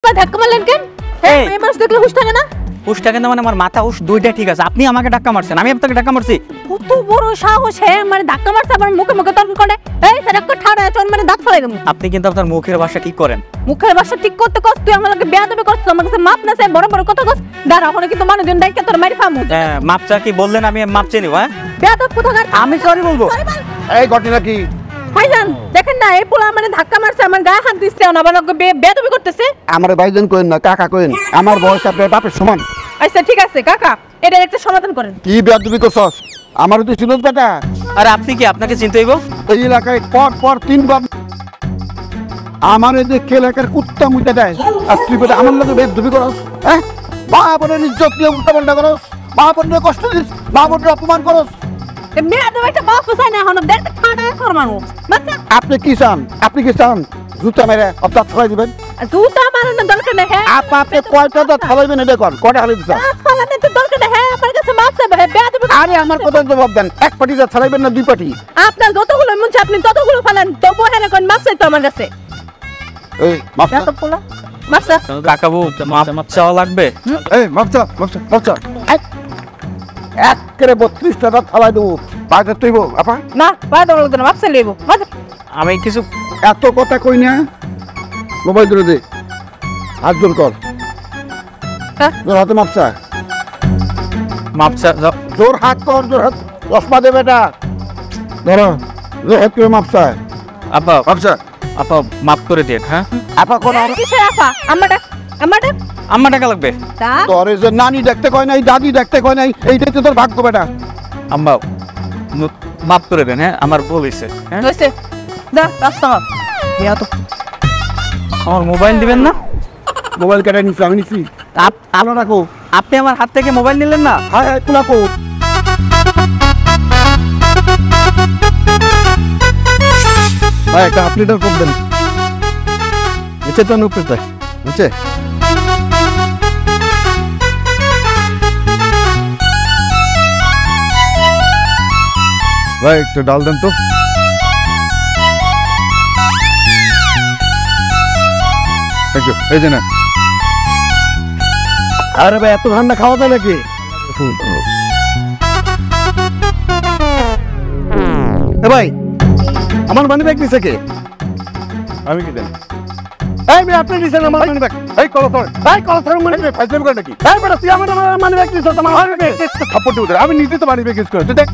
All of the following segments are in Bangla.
রাস্তায় ধাক্কা মারলেন কেন? এই মানুষ দেখলে হুশ থাকে না? হুশ থাকে না মানে আমার মাথা হুশ দুইটা ঠিক আছে। আপনি আমাকে ধাক্কা মারছেন, আমি আপনাকে ধাক্কা মারছি। কত বড় সাহস হে, মানে ধাক্কা মারছে আবার মুখে মুখে তর্ক করে। এই সারা কো ঠাড়া চল মানে দাঁত ফেলে দেব। আপনি কিন্তু আপনার মুখের ভাষা ঠিক করেন। মুখের ভাষা ঠিক করতে কষ্ট, তুই আমাকে বেয়াদবি করছিস, আমার কাছে মাপ না চাই বড় বড় কথা কস। দাঁড়া ওখানে কিন্তু মানুষজন ডাইকে তোর মারি ফামু। হ্যাঁ, মাপ চা কি বললেন, আমি মাপ চেয়ে নিব। হ্যাঁ, বেয়াদব কোথাকার। আমি সরি বলবো। এই ঘটনা কি? ভাইজান দেখেন না, এই পোলা মানে ধাক্কা মারছে, আমার গায়ে হাত দিচ্ছে, না বাবা বেয়াদবি করতেছে। আমার ভাইজান কইন না, কাকা কইন। আমার বয়স আপনার বাপের সমান। আচ্ছা ঠিক আছে কাকা, এটা একটা সমাধান করেন। কি বেয়াদবি করছস? আমারও তো চিনস বেটা। আর আপনি কি আপনাকে চিনতে হইব? এই এলাকায় পর তিনবার আমার দেখে এলাকার কুত্তা মুইটা দেয়, আর তুই বেটা আমার লোকে বেয়াদবি করস। হ্যাঁ, মা বোনের ইজ্জত নিয়ে উল্টা পাল্টা করস, মা বোনের কষ্ট দিস, মা বোনের অপমান করস। বেয়াদব একটা বাপ চাই না, এখন দেখতে ঠাড়া ফরমানো। বাচ্চা আপনি কি চান? আপনি কি চান জুতা মেরে অর্থাৎ ফেলাই দিবেন? জুতা মারানোর দরকার নেই। হ্যাঁ আপনি কয়টা দাঁত ফেলাইবেন এটা কর, কয়টা হালি দিচ্ছেন? ফালানোর তো দরকার নেই। হ্যাঁ আমার কাছে মাপ চাইবে। বেয়াদবি আরে আমার কথা জবাব দেন, এক পাটি দাঁত ফেলাইবেন না দুই পাটি? আপনার যতগুলো মন চায় আপনি ততগুলো ফালান, তবু হ্যাঁ কোন মাপ চাইতো আমার কাছে। এই মাফ এত পোলা মাপ চা। কাকাবু মাপ চাওয়া লাগবে? এই মাফ চা এক করে 32টা দাঁত ফেলাই দেবো, পায়ে তুইব আপা। না পায়ে দৌড় লাগতো না, মাপ চাই লইব। আমি কিছু এত কথা কই না, মোবাইল ধরে দে, হাত জোর কর। হ্যাঁ জোর হাতে মাপ চা, মাপ চা। জোর হাত কর, জোর হাত। চশমা দে বেটা, ধরো জোর হাত করে মাপ চা। আপা মাপ চা। আপা মাপ করে দিন। হ্যাঁ, আপা কোন কিসের আপা? আমাটা আমার টাকা লাগবে। তা তোরে যে নানি দেখতে কয় নাই, দাদি দেখতে কয় নাই, এইটাই তো তোর ভাগ্য বেটা। আম্মা মাপ করে দেন। হ্যাঁ, আমার ভুল হয়েছে। হ্যাঁ, হইছে যা রাস্তা মাপ। ইয়া তো আমার মোবাইল দিবেন না? মোবাইল কেটে নিচ্ছি, আমি নিচ্ছি। আলো রাখো। আপনি আমার হাত থেকে মোবাইল নিলেন না? হ্যাঁ হ্যাঁ, একটু রাখো। ভাই একটা হাফ লিটার কোক দেন। নিচে তো উপরে তাই নিচে। ভাই একটু ডাল দেন তো। এই যে না। আরে ভাই এত ঠান্ডা খাওয়া যায় নাকি? ভাই আমার মানি ব্যাগ নিছে কে? আমি কি জানি? এই ভাই আপনি নিছেন আমার মানি ব্যাগ? এই কলথর, এই কলথর মানি ব্যাগ ফাইজলামি করে নাকি? এই বেটা তুই আমার মানি ব্যাগ নিছিস, তোমার মানি ব্যাগ থাপ্পড় দিও। আমি নিজে তো মানি ব্যাগ ইউজ করি, তুই দেখ।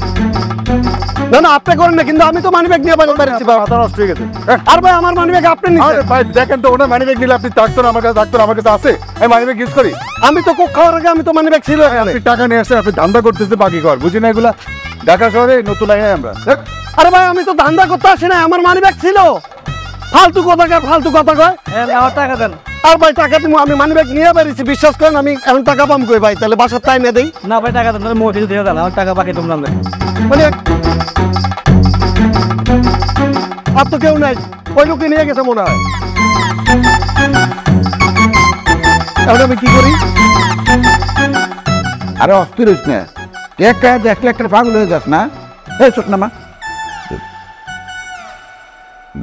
না না আপনি করেন না, কিন্তু আমি তো মানি ব্যাগ নিয়ে বাইরে বেরিয়েছি, মাথা নষ্ট হয়ে গেছে। আর ভাই আমার মানি ব্যাগ আপনি নিছেন। আরে ভাই দেখেন তো, ওনা মানি ব্যাগ নিলে আপনি থাকতো না, আমার কাছে থাকতো না, আমার কাছে আছে। আমি মানি ব্যাগ ইউজ করি। আমি তো কোক খাওয়ার আগে আমি তো মানি ব্যাগ ছিল। আপনি টাকা নিয়ে আসছেন, আপনি ধান্দা করতেছে বাকি কর, বুঝি না এগুলা? ঢাকা শহরে নতুন আই আমরা। আরে ভাই আমি তো ধান্দা করতে আসি না, আমার মানি ব্যাগ ছিল। ফালতু কথা কয়। আমার টাকা দেন। আর ভাই টাকা দিব, আমি মানি ব্যাগ নিয়ে বেরিয়েছি, বিশ্বাস করেন। আমি এখন টাকা পাম কই ভাই? তাহলে বাসার টাইম দেই না ভাই, টাকা দেন, মোবাইল দিয়ে দেন, আমার টাকা বাকি তোমরা দেন। মানে আর তো কেউ নাই, ওই লোককে নিয়ে গেছে মনে হয়। এখন আমি কি করি? আরে অস্থির হইস না, একটা দেখলে একটা পাগল হয়ে যাস না। এই ছোট নামা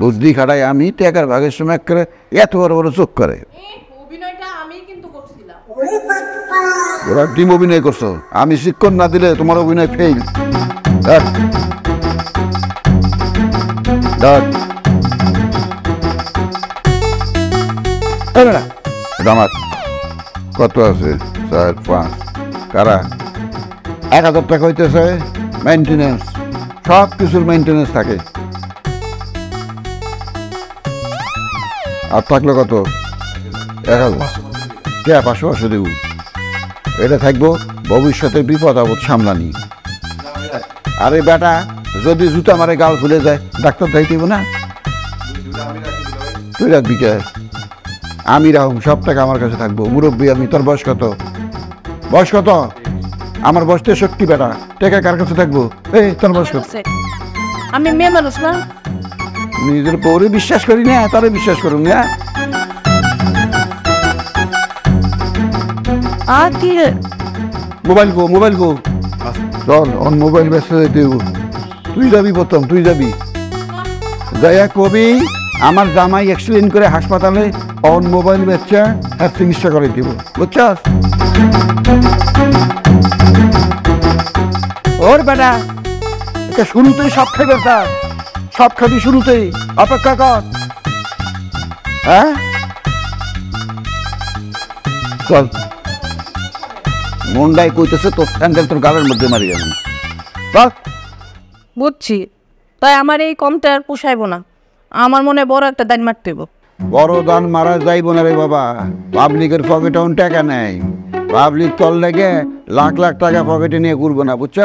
বুদ্ধি খাটাই আমি টাকার ভাগের সময় করে এত বড় বড় চোখ করে। ওরা টিম অভিনয় করছো, আমি শিক্ষণ না দিলে তোমার অভিনয় ফেল। আমার কত আছে? 4 5 কারা 1000 টাকা হইতেছে মেইনটেনেন্স, সব কিছুর মেইনটেনেন্স থাকে। আর থাকলো কত? 500 দেব। এটা থাকবো ভবিষ্যতে বিপদ আপদ সামলানি। আরে বেটা যদি জুতা মারে গাল ফুলে যায়, ডাক্তার দেখাইতেইব না? তুই রাখবি কে? আমি রাখুন, সব টাকা আমার কাছে থাকবো। মুরব্বী আমি। তোর বয়স কত? আমার বয়স 63 বেটা। টাকা কার কাছে থাকবো? এই তোর বয়স কত? আমি মেয়ে মানুষ না, নিজের বউরে বিশ্বাস করি না, তারে বিশ্বাস করুন না। মোবাইল গো চল, অন মোবাইল ব্যস্ত দেব। তুই যাবি প্রথম, তুই যাবি। যাইয়া কবি আমার জামাই অ্যাক্সিডেন্ট করে হাসপাতালে অন মোবাইল বেচা আর চিকিৎসা করে দিব, বুঝছস? ওর বেটা এটা শুরুতেই সব খাইবে, সব খাবি শুরুতেই, অপেক্ষা কর। হ্যাঁ চল, মন্ডাই কইতেছে তোর স্যান্ডেল তোর গালের মধ্যে মারি যাবে। চল। বুঝছি, তাই আমার এই কমটা আর পোষাইবো না, আমার মনে বড় একটা দান মারতে হইব। বড় দান মারা যাইব না রে বাবা, পাবলিকের পকেটে টাকা নেই, পাবলিক তল লেগে লাখ লাখ টাকা পকেটে নিয়ে ঘুরবো না, বুঝছ?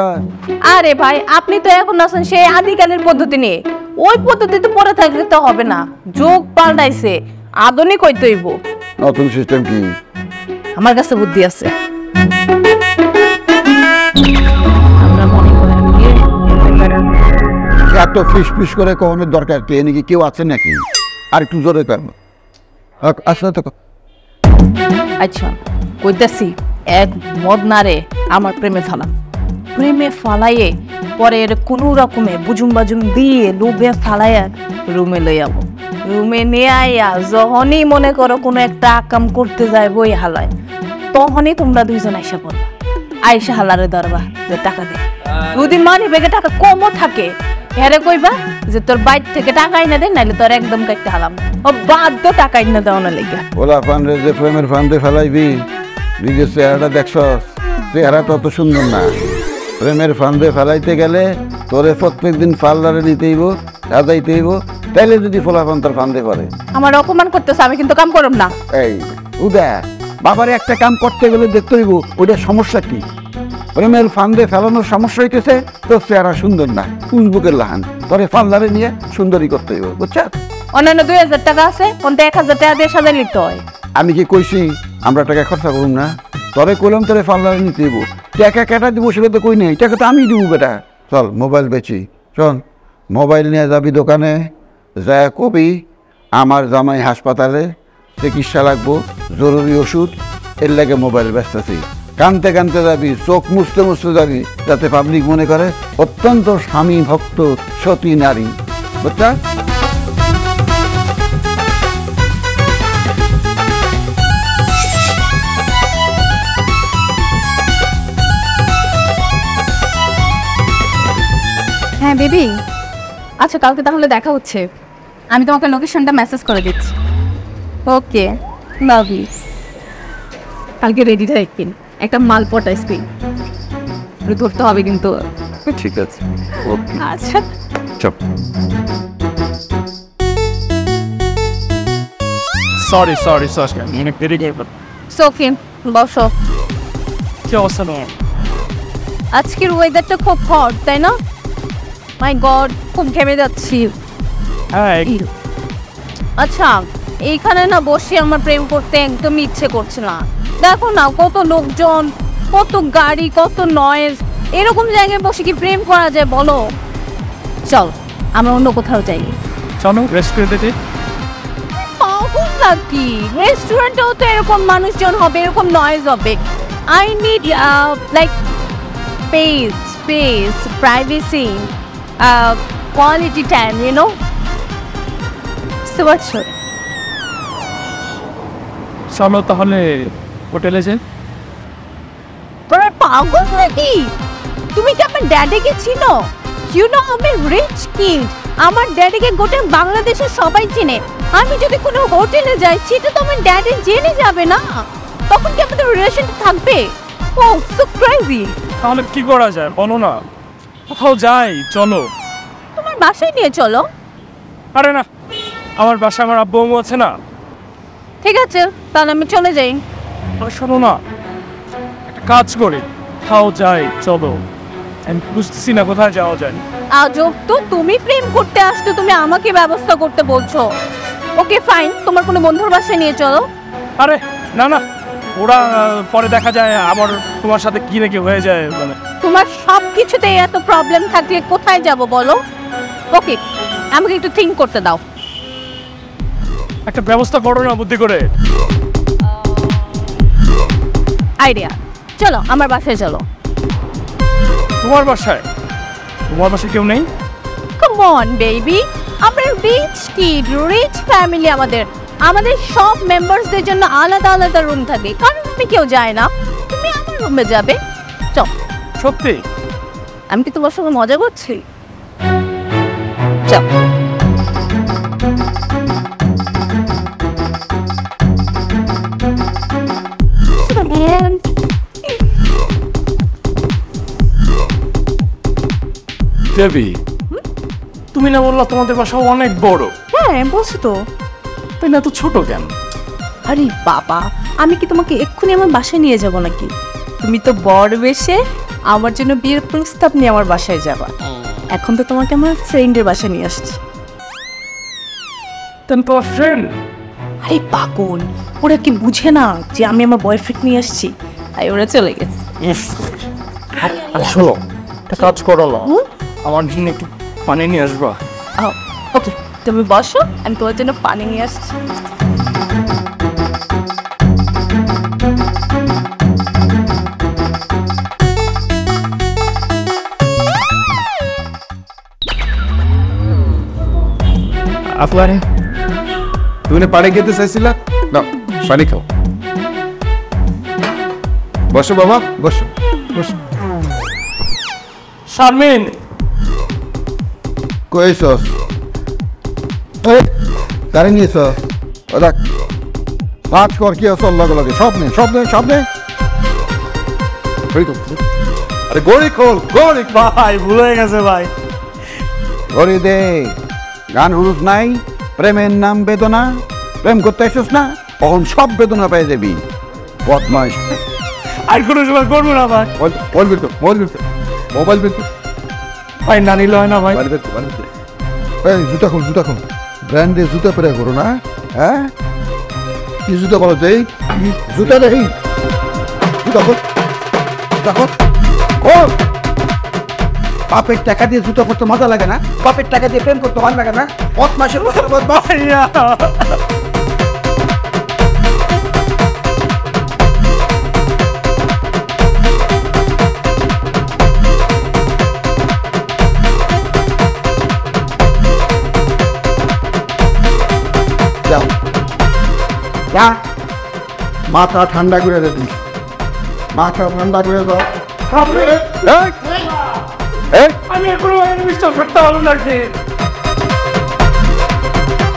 আরে ভাই আপনি তো এখন আছেন সেই আদিকালের পদ্ধতি নিয়ে, ওই পদ্ধতিতে পড়ে থাকলে তো হবে না, যুগ পাল্টাইছে, আধুনিক হইতে হইব। নতুন সিস্টেম কি? আমার কাছে বুদ্ধি আছে। আমরা মনে করেন কি এত ফিস ফিস করে কখনোর দরকার কি? নাকি কেউ আছে নাকি? আর একটু জোরে কর। আচ্ছা তো আচ্ছা কইতাছি, এক মদনারে আমার প্রেমে ফালাম, প্রেমে ফালাইয়ে পরে এর কোনো রকমে বুজুম বাজুম দিয়ে লোভে ফালাইয়া রুমে লই যাবো, রুমে নিয়ে আইয়া যখনই মনে করো কোনো একটা কাম করতে যায় বই হালায়, তখনই তোমরা দুইজন আইসা পড়বা, আইসা হালারে ধরবা যে টাকা দে, যদি মানি বেগে টাকা কমও থাকে হেরে কইবা যে তোর বাইর থেকে টাকা আইনা দেন, নাইলে তোর একদম কাটতে হালাম, ও বাধ্য টাকা আইনা দেওয়া না লেগে। ওলা ফান্ডে যে প্রেমের ফান্ডে ফেলাইবি, নিজের চেহারাটা দেখছস, চেহারা তত সুন্দর না। প্রেমের ফান্ডে ফেলাইতে গেলে তোরে প্রত্যেক দিন পার্লারে নিতেইব, সাজাইতেইব, তাইলে যদি ফোলাফান তোর ফান্ডে করে। আমার অপমান করতেছে, আমি কিন্তু কাম করব না। এই উদা, বাবারে একটা কাম করতে গেলে দেখতে হইব ওইটা সমস্যা কি। প্রেমের ফান্ডে ফেলানোর সমস্যা হইতেছে তোর চেহারা সুন্দর না, উজবুকের লাহান, তোরে পার্লারে নিয়ে সুন্দরী করতে হইব, বুঝছ? অন্যান্য 2000 টাকা আছে, কোনটা 1000 টাকা দিয়ে সাজাই নিতে হয়। আমি কি কইছি আমরা টাকা খরচা করুম না? তরে কইলাম তোরে পার্লারে নিতে হইব, টাকা কেটা দিব সেটা তো কই নেই, টাকা তো আমি দিব বেটা। চল মোবাইল বেচি, চল মোবাইল নিয়ে যাবি দোকানে, যা কবি আমার জামাই হাসপাতালে চিকিৎসা লাগবো, জরুরি ওষুধ, এর লাগে মোবাইল বেচতেছি। কানতে কানতে যাবি, চোখ মুছতে মুছতে যাবি, যাতে পাবলিক মনে করে অত্যন্ত স্বামী ভক্ত সতী নারী, বুঝছা? হ্যাঁ বেবি, আচ্ছা কালকে তাহলে দেখা হচ্ছে, আমি তোমাকে লোকেশনটা মেসেজ করে দিচ্ছি। ওকে লাভ ইউ। কালকে রেডি থাকবেন, একটা মালপট আইসক্রিম ধরতে হবে কিন্তু। ঠিক আছে, ওকে। আচ্ছা চপ। সরি সরি সরি, মনে পেরে গেল। সোফি বসো। কি অবস্থা তোমার? আজকের ওয়েদারটা খুব হট, তাই না? মাই গড, খুব ঘেমে যাচ্ছি। হ্যাঁ। আচ্ছা এইখানে না বসে আমার প্রেম করতে একদম ইচ্ছে করছে না। দেখো না কত লোকজন, কত গাড়ি, কত নয়েজ, এরকম জায়গায় বসে কি প্রেম করা যায় বলো? চল আমরা অন্য কোথাও যাই। চলো রেস্টুরেন্টে। পাগল নাকি? রেস্টুরেন্টেও তো এরকম মানুষজন হবে, এরকম নয়েজ হবে। I need like space, privacy, quality time, you know? So what's your... চলো তাহলে হোটেলে যাই। তোরা পাগল নাকি? তুমি কি আমার ড্যাডিকে চিনো? You know আমি রিচ কিড, আমার ড্যাডিকে গোটা বাংলাদেশের সবাই চেনে। আমি যদি কোনো হোটেলে যাই সেটা তো আমার ড্যাডি জেনে যাবে না, তখন কি আমাদের রিলেশন থাকবে? Oh, so crazy! তাহলে কি করা যায় বলো না, কোথাও যাই চলো। তোমার বাসায় নিয়ে চলো। আরে না, আমার বাসায় আমার আব্বু আম্মু আছে না। ঠিক আছে তাহলে আমি চলে যাই। শোনো না, একটা কাজ করি, কোথাও যাই চলো। আমি বুঝতেছি না কোথায় যাওয়া যায়। আজব তো, তুমি প্রেম করতে আসতে তুমি আমাকে ব্যবস্থা করতে বলছো। ওকে ফাইন, তোমার কোনো বন্ধুর বাসায় নিয়ে চলো। আরে না না, ওরা পরে দেখা যায় আবার তোমার সাথে কি নাকি হয়ে যায়, মানে তোমার সব কিছুতে এত প্রবলেম থাকলে কোথায় যাব বলো? ওকে আমাকে একটু থিঙ্ক করতে দাও। একটা ব্যবস্থা করো না বুদ্ধি করে। আইডিয়া, চলো আমার বাসায় চলো। তোমার বাসায়? তোমার বাসায় কেউ নেই? কাম অন বেবি, আমরা রিচ কিড, রিচ ফ্যামিলি, আমাদের আমাদের সব মেম্বারসদের জন্য আলাদা আলাদা রুম থাকবে, কারণ রুমে কেউ যায় না, তুমি আমার রুমে যাবে। চল। সত্যি? আমি কি তোমার সঙ্গে মজা করছি? চল। দেবী, তুমি না বললা তোমাদের বাসা অনেক বড়? হ্যাঁ বলছি তো। তাই না, তো ছোট কেন? আরে বাবা, আমি কি তোমাকে এক্ষুনি আমার বাসায় নিয়ে যাব নাকি? তুমি তো বড় বেশে আমার জন্য বিয়ের প্রস্তাব নিয়ে আমার বাসায় যাবা। এখন তো তোমাকে আমার ফ্রেন্ডের বাসায় নিয়ে আসছি। তেন তোমার ফ্রেন্ড? আরে পাগল, ওরা কি বুঝে না যে আমি আমার বয়ফ্রেন্ড নিয়ে আসছি? তাই ওরা চলে গেছে। শোনো, একটা কাজ করলো, আমার জন্য একটু পানি নিয়ে আসবা। ওকে, তুমি বসো, আমি তোমার জন্য পানি নিয়ে আসছি। আপনারে তুমি না পানি খেতে চাইছিলা? না, পানি খাও। বসো বাবা, বসো বসো। শারমিন, কইছস? গাড়ি নিয়েছ? ও দেখ, কাজ কর, কি আছে লগে লগে, সব নে সব নে সব নে। আরে গড়ি খোল, গড়ি ভাই ভুল হয়ে গেছে ভাই। গড়ি দে। গান হুরুস নাই, প্রেমের নাম বেদনা, প্রেম করতে আসছিস না, তখন সব বেদনা পেয়ে যাবি। বদমাইশ। আর কোনো সময় করবো না ভাই। মোবাইল বের কর, মোবাইল বের কর, মোবাইল বের কর। ভাই না নিলে হয় না ভাই। মোবাইল বের কর, মোবাইল বের কর। এই জুতা খোল, জুতা খোল। ব্র্যান্ডের জুতা পরে করো না, হ্যাঁ? কি জুতা বলো তো? এই জুতা নেই, জুতা খোল, জুতা খোল। ও বাপের টাকা দিয়ে জুতা পরতে মজা লাগে না? বাপের টাকা দিয়ে প্রেম করতে ভালো লাগে না? বদমাশের বছর বদমাশ। ভাইয়া যাও যা, মাথা ঠান্ডা করে দেবি, মাথা ঠান্ডা করে দাও। আমি এখনো বিশ্বাস করতে পারলাম না।